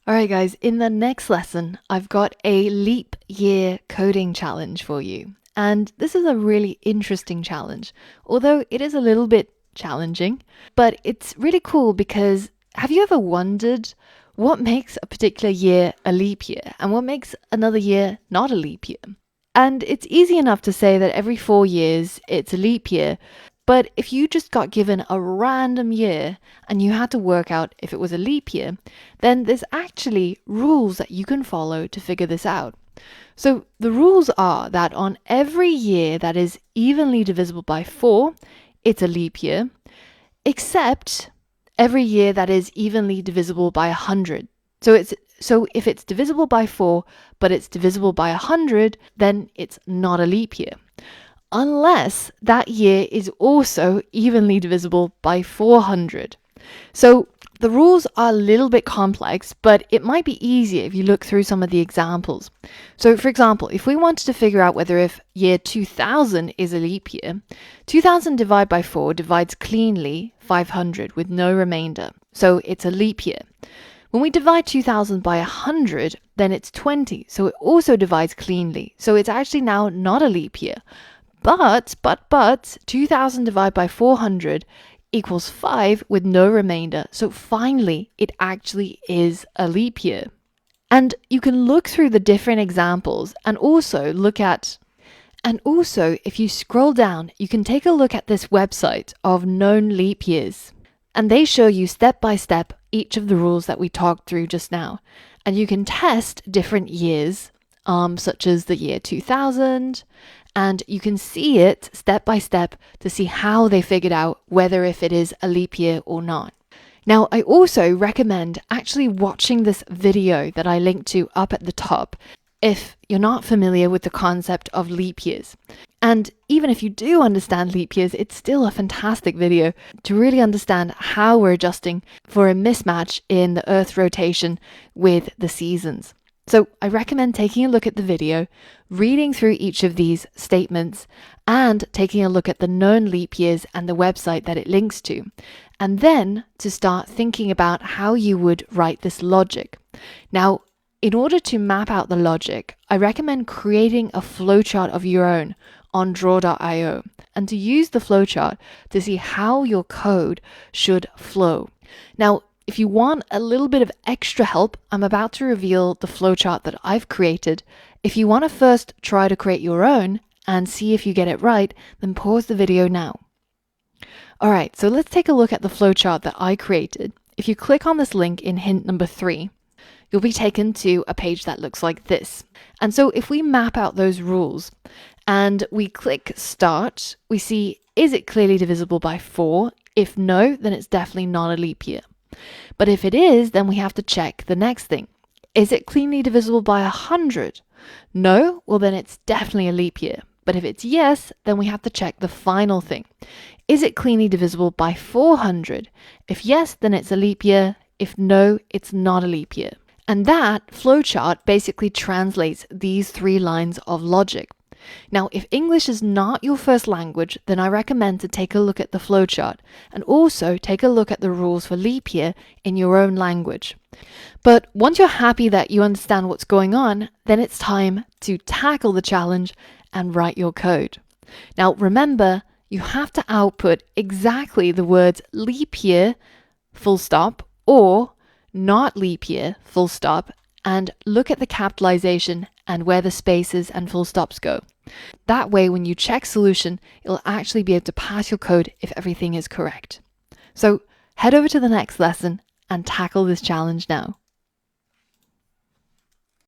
Alright guys, in the next lesson, I've got a leap year coding challenge for you. And this is a really interesting challenge, although it is a little bit challenging, but it's really cool because have you ever wondered what makes a particular year a leap year and what makes another year not a leap year? And it's easy enough to say that every 4 years it's a leap year, but if you just got given a random year and you had to work out if it was a leap year, then there's actually rules that you can follow to figure this out. So the rules are that on every year that is evenly divisible by 4, it's a leap year, except every year that is evenly divisible by 100. So if it's divisible by 4, but it's divisible by 100, then it's not a leap year, unless that year is also evenly divisible by 400. So the rules are a little bit complex, but it might be easier if you look through some of the examples. So for example, if we wanted to figure out whether if year 2000 is a leap year, 2000 divided by 4 divides cleanly 500 with no remainder. So it's a leap year. When we divide 2000 by 100, then it's 20. So it also divides cleanly. So it's actually now not a leap year. But 2000 divided by 400 equals 5 with no remainder. So finally, it actually is a leap year. And you can look through the different examples and also if you scroll down, you can take a look at this website of known leap years. And they show you step by step each of the rules that we talked through just now. And you can test different years, such as the year 2000, and you can see it step by step to see how they figured out whether if it is a leap year or not. Now, I also recommend actually watching this video that I linked to up at the top if you're not familiar with the concept of leap years. And even if you do understand leap years, it's still a fantastic video to really understand how we're adjusting for a mismatch in the Earth's rotation with the seasons. So I recommend taking a look at the video, reading through each of these statements, and taking a look at the known leap years and the website that it links to, and then to start thinking about how you would write this logic. Now, in order to map out the logic, I recommend creating a flowchart of your own on draw.io and to use the flowchart to see how your code should flow. Now, if you want a little bit of extra help, I'm about to reveal the flowchart that I've created. If you want to first try to create your own and see if you get it right, then pause the video now. Alright, so let's take a look at the flowchart that I created. If you click on this link in hint number 3, you'll be taken to a page that looks like this. And so if we map out those rules and we click start, we see, is it clearly divisible by 4? If no, then it's definitely not a leap year. But if it is, then we have to check the next thing. Is it cleanly divisible by 100? No? Well, then it's definitely a leap year. But if it's yes, then we have to check the final thing. Is it cleanly divisible by 400? If yes, then it's a leap year. If no, it's not a leap year. And that flowchart basically translates these 3 lines of logic. Now, if English is not your first language, then I recommend to take a look at the flowchart and also take a look at the rules for leap year in your own language. But once you're happy that you understand what's going on, then it's time to tackle the challenge and write your code. Now, remember, you have to output exactly the words leap year, full stop, or not leap year, full stop, and look at the capitalization and where the spaces and full stops go. That way, when you check solution, it'll actually be able to pass your code if everything is correct. So head over to the next lesson and tackle this challenge now.